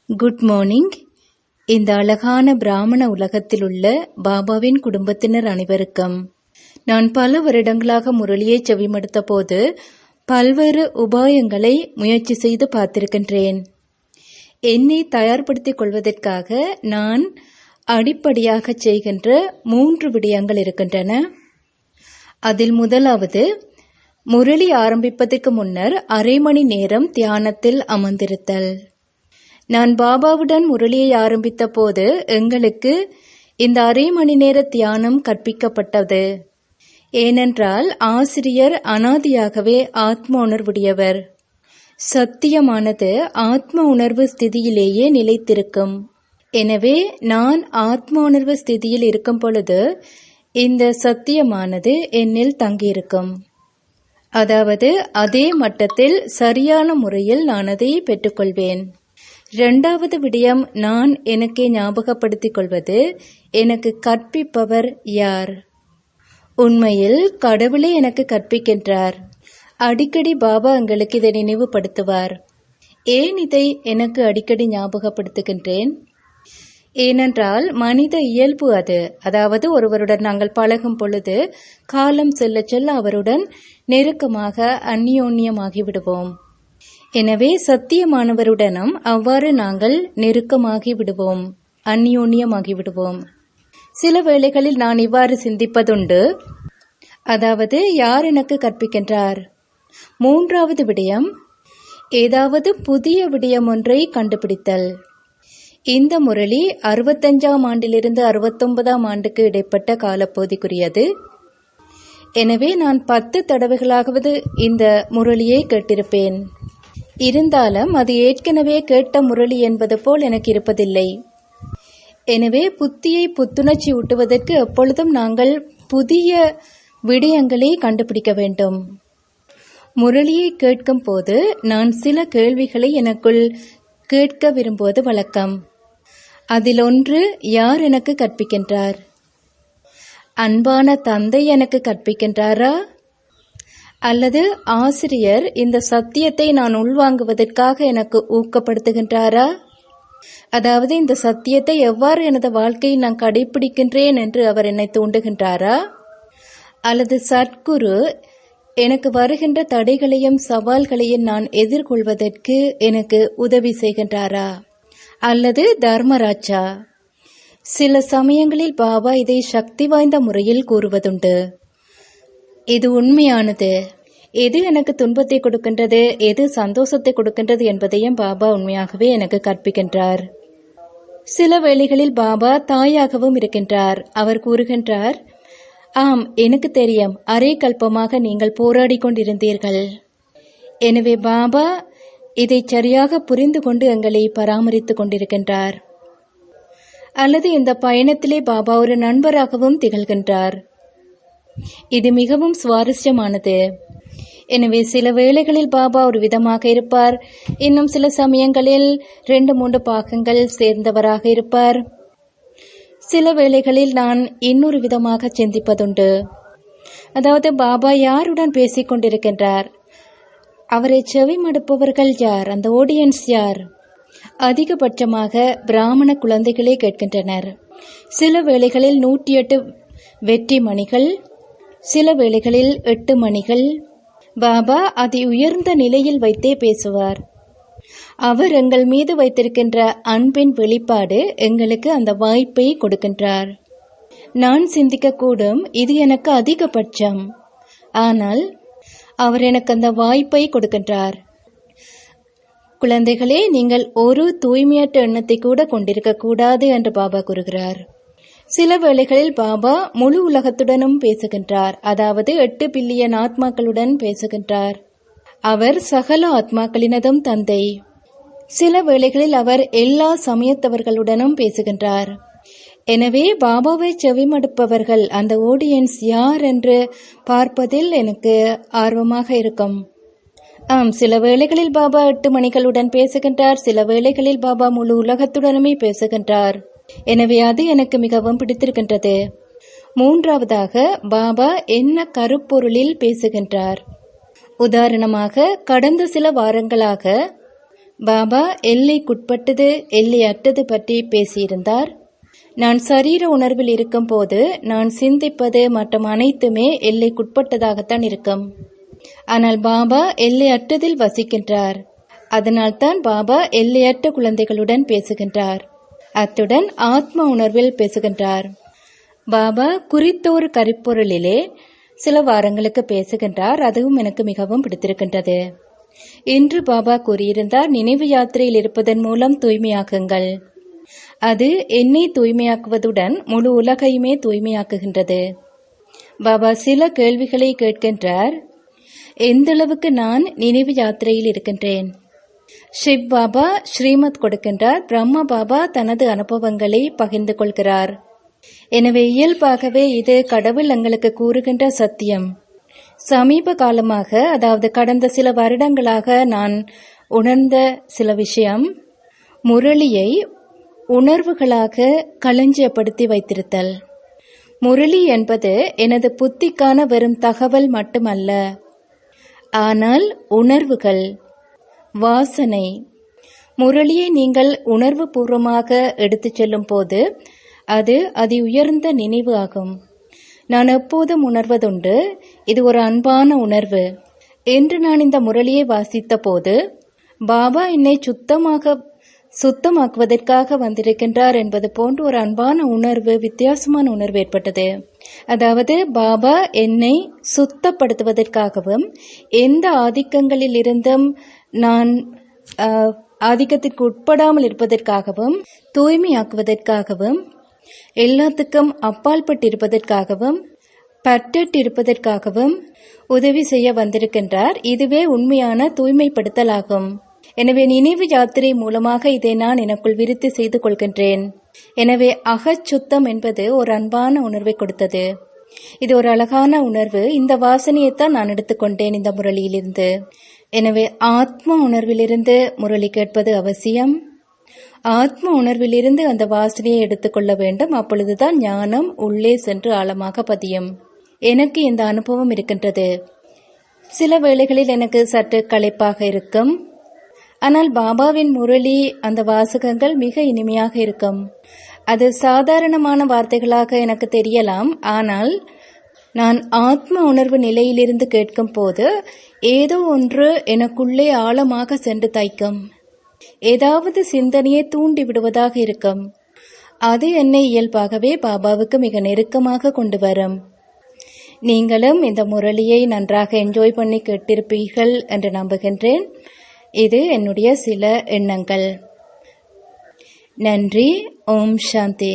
Good morning. இந்த அழகான பிராமண உலகத்தில் உள்ள பாபாவின் குடும்பத்தினர் அனைவருக்கும் நான் பல வருடங்களாக முரளியை செவிமடுத்த போது பல்வேறு உபாயங்களை முயற்சி செய்து பார்த்திருக்கின்றேன். என்னை தயார்படுத்திக் கொள்வதற்காக நான் அடிப்படையாக செய்கின்ற 3 விடயங்கள் இருக்கின்றன. அதில் முதலாவது, முரளி ஆரம்பிப்பதற்கு முன்னர் அரை மணி நேரம் தியானத்தில் அமர்ந்திருத்தல். நான் பாபாவுடன் முரளியை ஆரம்பித்த போது எங்களுக்கு இந்த அரை மணி நேர தியானம் கற்பிக்கப்பட்டது. ஏனென்றால் ஆசிரியர் அனாதியாகவே ஆத்ம உணர்வுடையவர். சத்தியமானது ஆத்ம உணர்வு ஸ்திதியிலேயே நிலைத்திருக்கும். எனவே நான் ஆத்ம உணர்வு ஸ்திதியில் இருக்கும் பொழுது இந்த சத்தியமானது என்னில் தங்கியிருக்கும். அதாவது அதே மட்டத்தில் சரியான முறையில் நான் அதை பெற்றுக்கொள்வேன். 2வது விடயம், நான் எனக்கே ஞாபகப்படுத்திக் கொள்வது, எனக்கு கற்பிப்பவர் யார்? உண்மையில் கடவுளே எனக்கு கற்பிக்கின்றார். அடிக்கடி பாபா எங்களுக்கு இதை நினைவுபடுத்துவார். ஏன் இதை எனக்கு அடிக்கடி ஞாபகப்படுத்துகின்றேன்? ஏனென்றால் மனித இயல்பு அது. அதாவது ஒருவருடன் நாங்கள் பழகும் பொழுது காலம் செல்ல செல்ல அவருடன் நெருக்கமாக அந்யோன்யமாகி விடுவோம். எனவே சத்தியமானவருடனும் அவ்வாறு நாங்கள் நெருக்கமாகி விடுவோம், அந்யோன்யமாகி விடுவோம். சில வேளைகளில் நான் இவ்வாறு சிந்திப்பதுண்டு, அதாவது யார் எனக்கு கற்பிக்கின்றார்? 3வது விடயம், ஏதாவது புதிய விடயம் ஒன்றை கண்டுபிடித்தல். இந்த முரளி 65ஆம் ஆண்டிலிருந்து 69ஆம் ஆண்டுக்கு இடைப்பட்ட காலப்பகுதிக்குரியது. எனவே நான் 10 தடவைகளாவது இந்த முரளியை கேட்டிருப்பேன். இருந்தாலும் அது ஏற்கனவே கேட்ட முரளி என்பது போல் எனக்கு இருப்பதில்லை. எனவே புத்தியை புத்துணர்ச்சி ஊட்டுவதற்கு எப்பொழுதும் நாங்கள் புதிய விடயங்களை கண்டுபிடிக்க வேண்டும். முரளியை கேட்கும் போது நான் சில கேள்விகளை எனக்குள் கேட்க விரும்புவது வழக்கம். அதில் ஒன்று, யார் எனக்கு கற்பிக்கின்றார்? அன்பான தந்தை எனக்கு கற்பிக்கின்றாரா? அல்லது ஆசிரியர் இந்த சத்தியத்தை நான் உள்வாங்குவதற்காக எனக்கு ஊக்கப்படுத்துகின்றாரா? அதாவது இந்த சத்தியத்தை எவ்வாறு எனது வாழ்க்கையை நான் கடைபிடிக்கின்றேன் என்று அவர் என்னை தூண்டுகின்றாரா? அல்லது சத்குரு எனக்கு வருகின்ற தடைகளையும் சவால்களையும் நான் எதிர்கொள்வதற்கு எனக்கு உதவி செய்கின்றாரா? அல்லது தர்மராஜா? சில சமயங்களில் பாபா இதை சக்தி வாய்ந்த முறையில் கூறுவதுண்டு. இது உண்மையானது. எது எனக்கு துன்பத்தை கொடுக்கின்றது, எது சந்தோஷத்தை கொடுக்கின்றது என்பதையும் பாபா உண்மையாகவே எனக்கு கற்பிக்கின்றார். சில வேளைகளில் பாபா தாயாகவும் இருக்கின்றார். அவர் கூறுகின்றார், ஆம், எனக்கு தெரியும், அரை கல்பமாக நீங்கள் போராடி கொண்டிருந்தீர்கள். எனவே பாபா இதை சரியாக புரிந்து கொண்டு எங்களை பராமரித்துக் கொண்டிருக்கின்றார். அல்லது இந்த பயணத்திலே பாபா ஒரு நண்பராகவும் திகழ்கின்றார். இது மிகவும் சுவாரஸ்யமானது. எனவே சில வேளைகளில் பாபா ஒரு விதமாக இருப்பார், இன்னும் சில சமயங்களில் 2-3 பாகங்கள் சேர்ந்தவராக இருப்பார். சில வேளைகளில் நான் இன்னொரு விதமாக சிந்திப்பதுண்டு. அதாவது பாபா யாருடன் பேசிக் கொண்டிருக்கின்றார்? அவரை செவிமடுப்பவர்கள் யார்? அந்த ஆடியன்ஸ் யார்? அதிகபட்சமாக பிராமண குழந்தைகளே கேட்கின்றனர். சில வேளைகளில் 108 வெற்றி மணிகள், சில வேளைகளில் 8 மணிகள். பாபா அதி உயர்ந்த நிலையில் வைத்தே பேசுவார். அவர் எங்கள் மீது வைத்திருக்கின்ற அன்பின் வெளிப்பாடு எங்களுக்கு அந்த வாய்ப்பை கொடுக்கின்றார். நான் சிந்திக்கக்கூடும், இது எனக்கு அதிகபட்சம். ஆனால் அவர் எனக்கு அந்த வாய்ப்பை கொடுக்கின்றார். குழந்தைகளே, நீங்கள் ஒரு தூய்மையற்ற எண்ணத்தை கூட கொண்டிருக்க கூடாது என்று பாபா கூறுகிறார். சில வேளைகளில் பாபா முழு உலகத்துடனும் பேசுகின்றார். அதாவது 8 பில்லியன் ஆத்மாக்களுடன் பேசுகின்றார். அவர் சகல ஆத்மாக்களினதும் தந்தை. சில வேளைகளில் அவர் எல்லா சமயத்தவர்களுடனும் பேசுகின்றார். எனவே பாபாவை செவிமடுப்பவர்கள், அந்த ஆடியன்ஸ் யார் என்று பார்ப்பதில் எனக்கு ஆர்வமாக இருக்கும். ஆம், சில வேளைகளில் பாபா 8 மணிகளுடன் பேசுகின்றார். சில வேளைகளில் பாபா முழு உலகத்துடனுமே பேசுகின்றார். எனவே அது எனக்கு மிகவும் பிடித்திருக்கின்றது. 3வதாக, பாபா என்ன கருப்பொருளில் பேசுகின்றார்? உதாரணமாக, கடந்த சில வாரங்களாக பாபா எல்லைக்குட்பட்டது எல்லையற்றது பற்றி பேசியிருந்தார். நான் சரீர உணர்வில் இருக்கும் போது நான் சிந்திப்பது மற்றும் அனைத்துமே எல்லைக்குட்பட்டதாகத்தான் இருக்கும். ஆனால் பாபா எல்லையற்றதில் வசிக்கின்றார். அதனால்தான் பாபா எல்லையற்ற குழந்தைகளுடன் பேசுகின்றார். அத்துடன் ஆத்ம உணர்வில் பேசுகின்றார். பாபா குறித்தோர் கருப்பொருளிலே சில வாரங்களுக்கு பேசுகின்றார். அதுவும் எனக்கு மிகவும் பிடித்திருக்கின்றது. இன்று பாபா கூறியிருந்தார், நினைவு யாத்திரையில் இருப்பதன் மூலம் தூய்மையாக்குங்கள். அது என்னை தூய்மையாக்குவதுடன் முழு உலகையுமே தூய்மையாக்குகின்றது. பாபா சில கேள்விகளை கேட்கின்றார். எந்தளவுக்கு நான் நினைவு யாத்திரையில் இருக்கின்றேன்? ஷிவ் பாபா ஸ்ரீமத் கொடுக்கின்றார். பிரம்மா பாபா தனது அனுபவங்களை பகிர்ந்து கொள்கிறார். எனவே இயல்பாகவே இது கடவுள் எங்களுக்கு கூறுகின்ற சத்தியம். சமீப காலமாக, அதாவது கடந்த சில வருடங்களாக நான் உணர்ந்த சில விஷயம், முரளியை உணர்வுகளாக களஞ்சியப்படுத்தி வைத்திருத்தல். முரளி என்பது எனது புத்திக்கான வெறும் தகவல் மட்டுமல்ல, ஆனால் உணர்வுகள், வாசனை. முரளியை நீங்கள் உணர்வு பூர்வமாக எடுத்துச் செல்லும் போது அது அதி உயர்ந்த நினைவு ஆகும். நான் எப்போதும் உணர்வதுண்டு, இது ஒரு அன்பான உணர்வு என்று. நான் இந்த முரளியை வாசித்த போது பாபா என்னை சுத்தமாக்குவதற்காக வந்திருக்கின்றார் என்பது போன்று ஒரு அன்பான உணர்வு, வித்தியாசமான உணர்வு ஏற்பட்டது. அதாவது பாபா என்னை சுத்தப்படுத்துவதற்காகவும் எந்த ஆதிக்கங்களில் இருந்தும் நான் ஆதிக்கத்திற்கு உட்படாமல் இருப்பதற்காகவும், தூய்மையாக்குவதற்காகவும், எல்லாத்துக்கும் அப்பால்பட்டிருப்பதற்காகவும், பற்றிருப்பதற்காகவும் உதவி செய்ய வந்திருக்கின்றார். இதுவே உண்மையான தூய்மைப்படுத்தல் ஆகும். எனவே நினைவு யாத்திரை மூலமாக இதை நான் எனக்குள் விருத்தி செய்து கொள்கின்றேன். எனவே அகச்சுத்தம் என்பது ஒரு அன்பான உணர்வை கொடுத்தது. இது ஒரு அழகான உணர்வு. இந்த வாசனையைத்தான் நான் எடுத்துக்கொண்டேன் இந்த முரளியிலிருந்து. எனவே ஆத்ம உணர்விலிருந்து முரளி கேட்பது அவசியம். ஆத்ம உணர்விலிருந்து அந்த வாசனையை எடுத்துக்கொள்ள வேண்டும். அப்பொழுதுதான் ஞானம் உள்ளே சென்று ஆழமாக பதியும். எனக்கு இந்த அனுபவம் இருக்கின்றது. சில வேளைகளில் எனக்கு சற்று களைப்பாக இருக்கும். ஆனால் பாபாவின் முரளி, அந்த வாசகங்கள் மிக இனிமையாக இருக்கும். அது சாதாரணமான வார்த்தைகளாக எனக்கு தெரியலாம். ஆனால் நான் ஆத்ம உணர்வு நிலையிலிருந்து கேட்கும் போது ஏதோ ஒன்று எனக்குள்ளே ஆழமாக சென்று தைக்கும். ஏதாவது சிந்தனையை தூண்டி விடுவதாக இருக்கும். அது என்னை இயல்பாகவே பாபாவுக்கு மிக நெருக்கமாக கொண்டு வரும். நீங்களும் இந்த முரளியை நன்றாக என்ஜாய் பண்ணி கேட்டிருப்பீர்கள் என்று நம்புகின்றேன். இது என்னுடைய சில எண்ணங்கள். நன்றி. ஓம் சாந்தி.